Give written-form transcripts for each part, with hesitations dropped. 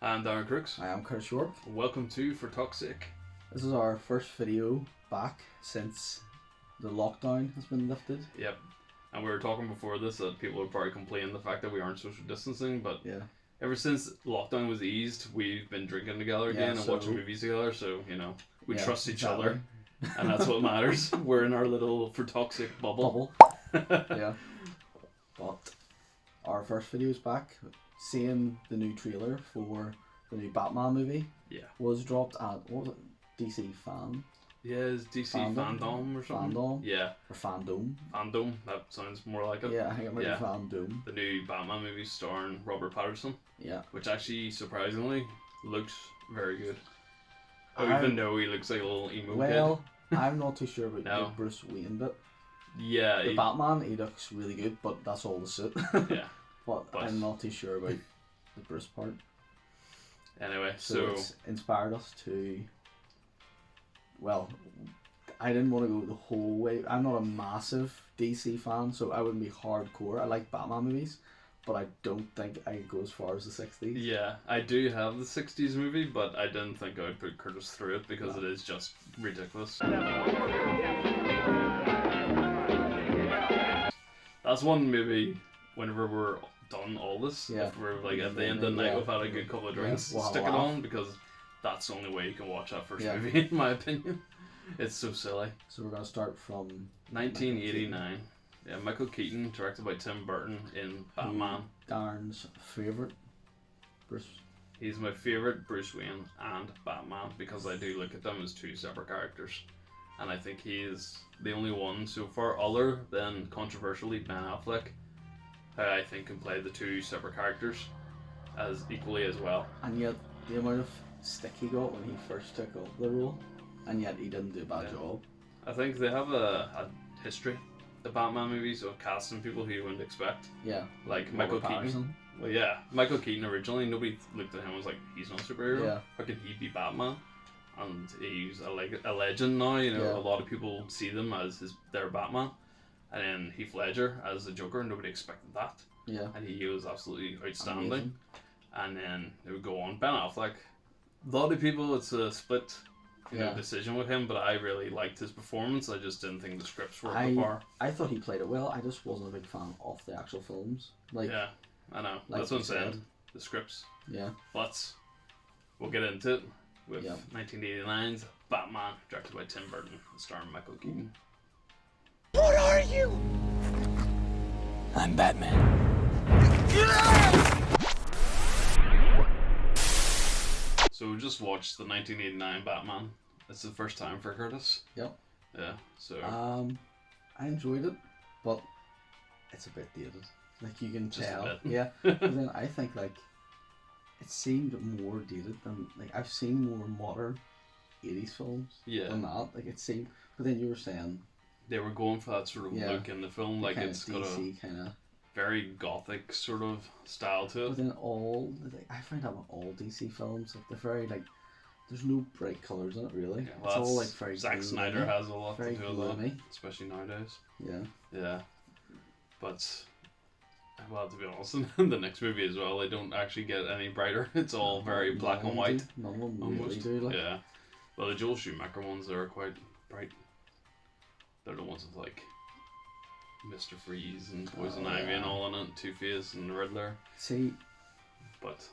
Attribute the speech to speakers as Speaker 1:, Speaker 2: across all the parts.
Speaker 1: I'm Darren Crooks.
Speaker 2: I am Curtis York.
Speaker 1: Welcome to ForTalkSake.
Speaker 2: This is our first video back since the lockdown has been lifted.
Speaker 1: Yep. And we were talking before this that people would probably complain the fact that we aren't social distancing, but
Speaker 2: Yeah.
Speaker 1: ever since lockdown was eased, we've been drinking together again and watching movies together, so, we trust each other. And that's what matters. We're in our little ForTalkSake bubble.
Speaker 2: Yeah. But our first video is back. Seeing the new trailer for the new Batman movie was dropped at, what was it? DC Fan?
Speaker 1: Yeah, it's DC Fandom or something.
Speaker 2: Fandom?
Speaker 1: Yeah.
Speaker 2: Or Fandom?
Speaker 1: Fandom, that sounds more like it.
Speaker 2: Yeah, I think it might be Fandom.
Speaker 1: The new Batman movie starring Robert Pattinson.
Speaker 2: Yeah.
Speaker 1: Which actually, surprisingly, looks very good. Even though he looks like a little emo kid.
Speaker 2: Well, I'm not too sure about the Bruce Wayne bit.
Speaker 1: Yeah.
Speaker 2: The Batman, he looks really good, but that's all the suit.
Speaker 1: Yeah.
Speaker 2: But I'm not too sure about the Bruce part.
Speaker 1: Anyway,
Speaker 2: so it's inspired us to. Well, I didn't want to go the whole way. I'm not a massive DC fan, so I wouldn't be hardcore. I like Batman movies, but I don't think I could go as far as the 60s.
Speaker 1: Yeah, I do have the 60s movie, but I didn't think I would put Curtis through it because it is just ridiculous. That's one movie, whenever we're done all this, if we're like at the end of the night we've had a good couple of drinks, stick it on, because that's the only way you can watch that first movie, in my opinion. It's so silly.
Speaker 2: So we're going to start from
Speaker 1: 1989. Yeah, Michael Keaton, directed by Tim Burton in Batman.
Speaker 2: Darren's favourite Bruce.
Speaker 1: He's my favourite Bruce Wayne and Batman because I do look at them as two separate characters. And I think he is the only one so far, other than controversially Ben Affleck, who I think can play the two separate characters as equally as well.
Speaker 2: And yet, the amount of stick he got when he first took up the role, and yet he didn't do a bad job.
Speaker 1: I think they have a history, the Batman movies, of casting people who you wouldn't expect.
Speaker 2: Yeah.
Speaker 1: Like Michael Keaton. Well, yeah, Michael Keaton originally, nobody looked at him and was like, he's not a superhero.
Speaker 2: Yeah.
Speaker 1: How can he be Batman? And he's a legend now, a lot of people see them as their Batman. And then Heath Ledger as the Joker, nobody expected that.
Speaker 2: Yeah.
Speaker 1: And he was absolutely outstanding.
Speaker 2: Amazing.
Speaker 1: And then it would go on. Ben Affleck, a lot of people, it's a split decision with him, but I really liked his performance. I just didn't think the scripts were up to par.
Speaker 2: I thought he played it well. I just wasn't a big fan of the actual films.
Speaker 1: Yeah, I know. That's what I'm saying. The scripts.
Speaker 2: Yeah.
Speaker 1: But we'll get into it with 1989's Batman, directed by Tim Burton, starring Michael Keaton.
Speaker 3: What are you? I'm Batman.
Speaker 1: So we just watched the 1989 Batman. It's the first time for Curtis.
Speaker 2: Yep.
Speaker 1: Yeah. So.
Speaker 2: I enjoyed it, but it's a bit dated. Like you can
Speaker 1: just
Speaker 2: tell.
Speaker 1: A bit.
Speaker 2: Yeah. But then I think it seemed more dated than I've seen more modern 80s films than that. Like it seemed, but then you were saying
Speaker 1: they were going for that sort of look in the film, like it's got a
Speaker 2: kind of
Speaker 1: very gothic sort of style to it.
Speaker 2: But then I find out all DC films, they're very there's no bright colours in it really.
Speaker 1: Yeah, well,
Speaker 2: it's all very
Speaker 1: Zack Snyder has a lot
Speaker 2: very
Speaker 1: to do with that, especially nowadays.
Speaker 2: Yeah.
Speaker 1: Yeah. But well, to be honest, in the next movie as well, they don't actually get any brighter. It's all very black and white.
Speaker 2: None of them really do.
Speaker 1: Yeah. Well, the Joel Schumacher ones are quite bright. They're the ones with Mr. Freeze and Poison Ivy and all in it, Two-Face and the Riddler.
Speaker 2: See,
Speaker 1: but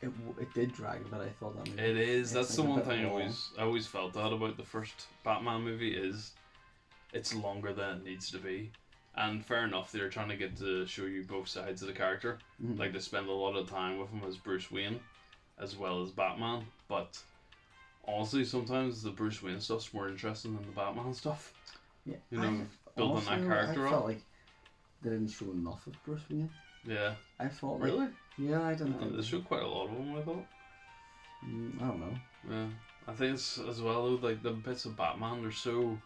Speaker 2: it did drag a bit. I thought that movie.
Speaker 1: It is. That's the one thing I always felt that about the first Batman movie is it's longer than it needs to be. And fair enough, they're trying to get to show you both sides of the character.
Speaker 2: Mm-hmm.
Speaker 1: Like they spend a lot of time with him as Bruce Wayne, as well as Batman. But honestly, sometimes the Bruce Wayne stuff's more interesting than the Batman stuff.
Speaker 2: Yeah,
Speaker 1: building that character
Speaker 2: I
Speaker 1: up.
Speaker 2: felt like they didn't show enough of Bruce Wayne.
Speaker 1: Yeah.
Speaker 2: I thought
Speaker 1: really.
Speaker 2: Yeah, I didn't.
Speaker 1: They showed quite a lot of him. I thought.
Speaker 2: I don't know.
Speaker 1: Yeah, I think it's as well though. Like the bits of Batman, they're so.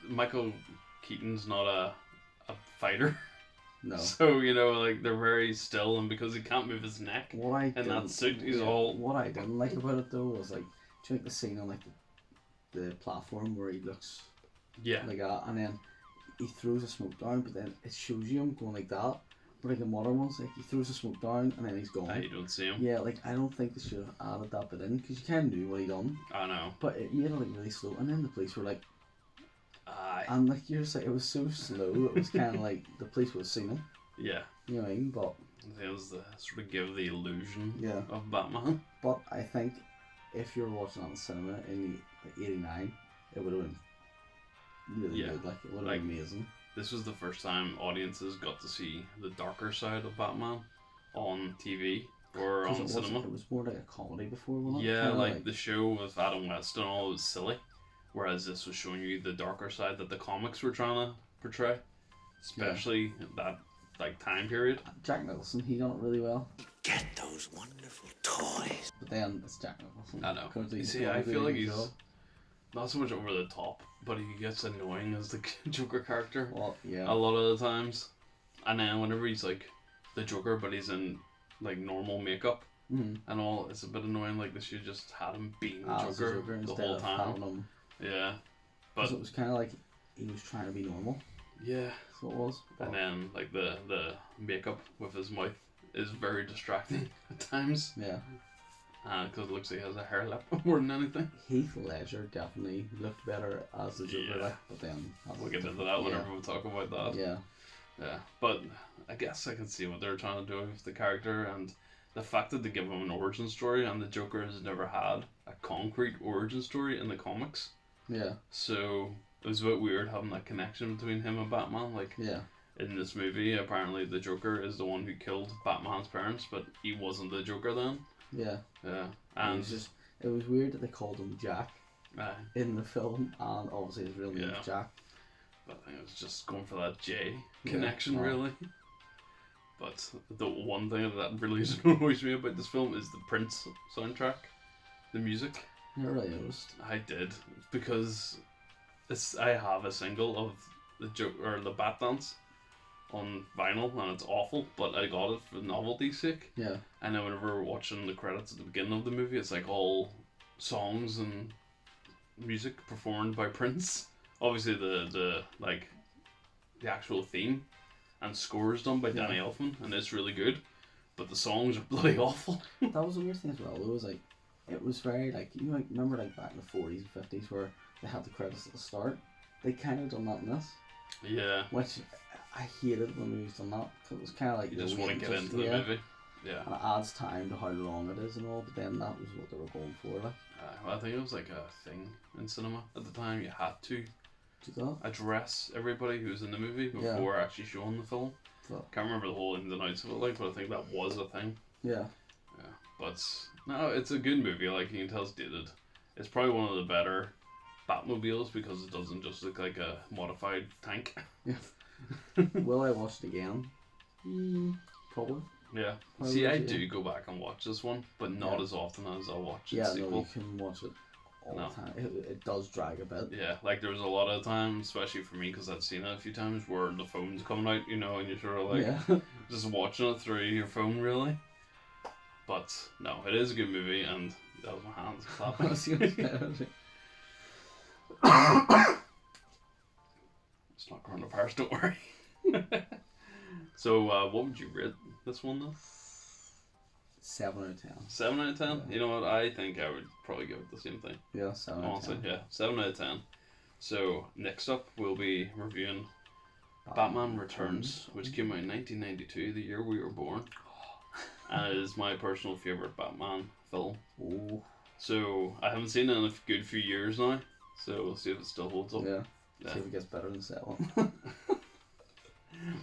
Speaker 1: Michael Keaton's not a fighter.
Speaker 2: No.
Speaker 1: So they're very still, and because he can't move his neck in that suit, he's all.
Speaker 2: What I didn't like about it though was do you think the scene on the platform where he looks like that, and then he throws a smoke down, but then it shows you him going like that, But like in modern ones, like he throws the smoke down and then he's gone.
Speaker 1: You don't see him.
Speaker 2: Yeah, like I don't think they should have added that bit in because you kind of knew what he done.
Speaker 1: I know.
Speaker 2: But it made it like really slow, and then the police were like,
Speaker 1: Aye.
Speaker 2: and like you're just like, it was so slow. It was kind of like the police would have seen him.
Speaker 1: Yeah.
Speaker 2: You know what I mean? But
Speaker 1: It was the sort of give the illusion
Speaker 2: yeah,
Speaker 1: of Batman.
Speaker 2: but I think if you were watching that in the cinema in the '89, it would have been really
Speaker 1: Yeah,
Speaker 2: good. Like it would have
Speaker 1: like-
Speaker 2: been amazing.
Speaker 1: This was the first time audiences got to see the darker side of Batman on TV or
Speaker 2: 'Cause
Speaker 1: on cinema.
Speaker 2: it was more like a comedy before, wasn't it?
Speaker 1: Yeah,
Speaker 2: Kinda
Speaker 1: like the show with Adam West and all was silly, whereas this was showing you the darker side that the comics were trying to portray, especially that like time period.
Speaker 2: Jack Nicholson, he done it really well.
Speaker 3: Get those wonderful toys.
Speaker 2: But then it's Jack Nicholson.
Speaker 1: I know.
Speaker 2: Couldn't
Speaker 1: You
Speaker 2: do-
Speaker 1: see, I
Speaker 2: couldn't do
Speaker 1: feel like
Speaker 2: a good
Speaker 1: he's
Speaker 2: job.
Speaker 1: not so much over the top, but he gets annoying as the Joker character
Speaker 2: Well, yeah.
Speaker 1: a lot of the times. And then whenever he's like the Joker, but he's in like normal makeup
Speaker 2: Mm-hmm.
Speaker 1: and all, it's a bit annoying. Like they should just had him being the
Speaker 2: As the
Speaker 1: Joker,
Speaker 2: Joker
Speaker 1: the
Speaker 2: instead
Speaker 1: whole
Speaker 2: of
Speaker 1: time.
Speaker 2: having him.
Speaker 1: Yeah,
Speaker 2: 'Cause
Speaker 1: but
Speaker 2: it was kind of like he was trying to be normal.
Speaker 1: yeah.
Speaker 2: That's what it was. But
Speaker 1: And then like the makeup with his mouth is very distracting at times,
Speaker 2: yeah,
Speaker 1: because it looks like he has a hair lip more than anything.
Speaker 2: Heath Ledger definitely looked better as the Joker,
Speaker 1: Yeah.
Speaker 2: like, but then that's
Speaker 1: We'll get into that
Speaker 2: yeah.
Speaker 1: whenever we talk about that.
Speaker 2: Yeah,
Speaker 1: Yeah, but I guess I can see what they're trying to do with the character and the fact that they give him an origin story, and the Joker has never had a concrete origin story in the comics.
Speaker 2: yeah,
Speaker 1: So it was a bit weird having that connection between him and Batman. Like
Speaker 2: yeah,
Speaker 1: in this movie, apparently the Joker is the one who killed Batman's parents, but he wasn't the Joker then.
Speaker 2: yeah.
Speaker 1: Yeah,
Speaker 2: It
Speaker 1: and
Speaker 2: was just, it was weird that they called him Jack
Speaker 1: uh,
Speaker 2: in the film, and obviously his real name
Speaker 1: Yeah.
Speaker 2: is Jack.
Speaker 1: but I think it was just going for that J
Speaker 2: Yeah,
Speaker 1: connection,
Speaker 2: well.
Speaker 1: really. But the one thing that really annoys me about this film is the Prince soundtrack, the music.
Speaker 2: I never really noticed.
Speaker 1: I did because I have a single of the the Bat Dance on vinyl, and it's awful. But I got it for novelty's sake.
Speaker 2: Yeah,
Speaker 1: And then whenever we're watching the credits at the beginning of the movie, it's like all songs and music performed by Prince. Obviously, the actual theme and score is done by Danny Elfman, and it's really good. But the songs are bloody awful.
Speaker 2: that was the weird thing as well. It was like, it was very like, you know, like, remember like back in the '40s and '50s where they had the credits at the start. They kind of done that in this,
Speaker 1: Yeah,
Speaker 2: which I hated when movies done that because it was kind of like
Speaker 1: you just
Speaker 2: you're
Speaker 1: want to
Speaker 2: waiting
Speaker 1: get into the
Speaker 2: yeah.
Speaker 1: movie. Yeah.
Speaker 2: And it adds time to how long it is and all, but then that was what they were going for. Like,
Speaker 1: I think it was like a thing in cinema at the time. You had to
Speaker 2: do that.
Speaker 1: address everybody who was in the movie
Speaker 2: Yeah.
Speaker 1: before actually showing the film.
Speaker 2: But,
Speaker 1: Can't remember the whole ins and outs of it, like, but I think that was a thing.
Speaker 2: yeah,
Speaker 1: Yeah, but no, it's a good movie. Like you can tell, it's dated. It's probably one of the better Batmobiles because it doesn't just look like a modified tank.
Speaker 2: will I watch it again? Probably.
Speaker 1: Yeah.
Speaker 2: Why
Speaker 1: See,
Speaker 2: would
Speaker 1: I
Speaker 2: you?
Speaker 1: do go back and watch this one, but not
Speaker 2: Yeah.
Speaker 1: as often as I'll watch
Speaker 2: Yeah,
Speaker 1: the
Speaker 2: no,
Speaker 1: sequel.
Speaker 2: you can watch it all
Speaker 1: No.
Speaker 2: the time. It does drag a bit.
Speaker 1: Yeah, like there was a lot of times, especially for me, because I'd seen it a few times, where the phone's coming out, you know, and you're sort of like
Speaker 2: Yeah.
Speaker 1: just watching it through your phone, really. But no, it is a good movie, and that was my hands clapping.
Speaker 2: I was gonna say,
Speaker 1: It's not coronavirus, don't worry. So, what would you rate this one though?
Speaker 2: 7 out of 10.
Speaker 1: 7 out of 10?
Speaker 2: Yeah.
Speaker 1: You know what? I think I would probably give it the same thing.
Speaker 2: Yeah, 7 out of
Speaker 1: Honestly,
Speaker 2: 10.
Speaker 1: yeah, 7 out of 10. So, next up, we'll be reviewing Batman Returns, which came out in 1992, the year we were born. And it is my personal favourite Batman film.
Speaker 2: Oh,
Speaker 1: So, I haven't seen it in a good few years now, so we'll see if it still holds up.
Speaker 2: yeah.
Speaker 1: Yeah.
Speaker 2: See if it gets better than 7.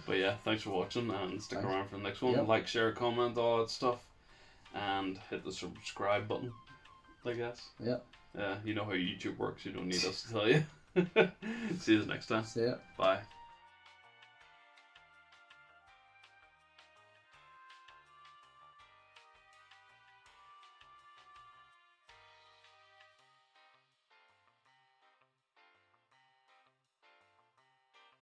Speaker 1: But yeah, thanks for watching, and stick
Speaker 2: Thanks.
Speaker 1: around for the next one.
Speaker 2: Yep.
Speaker 1: Like, share, comment, all that stuff. And hit the subscribe button, I guess.
Speaker 2: Yeah.
Speaker 1: Yeah, you know how YouTube works, you don't need us to tell you. See you next time.
Speaker 2: See ya.
Speaker 1: Bye.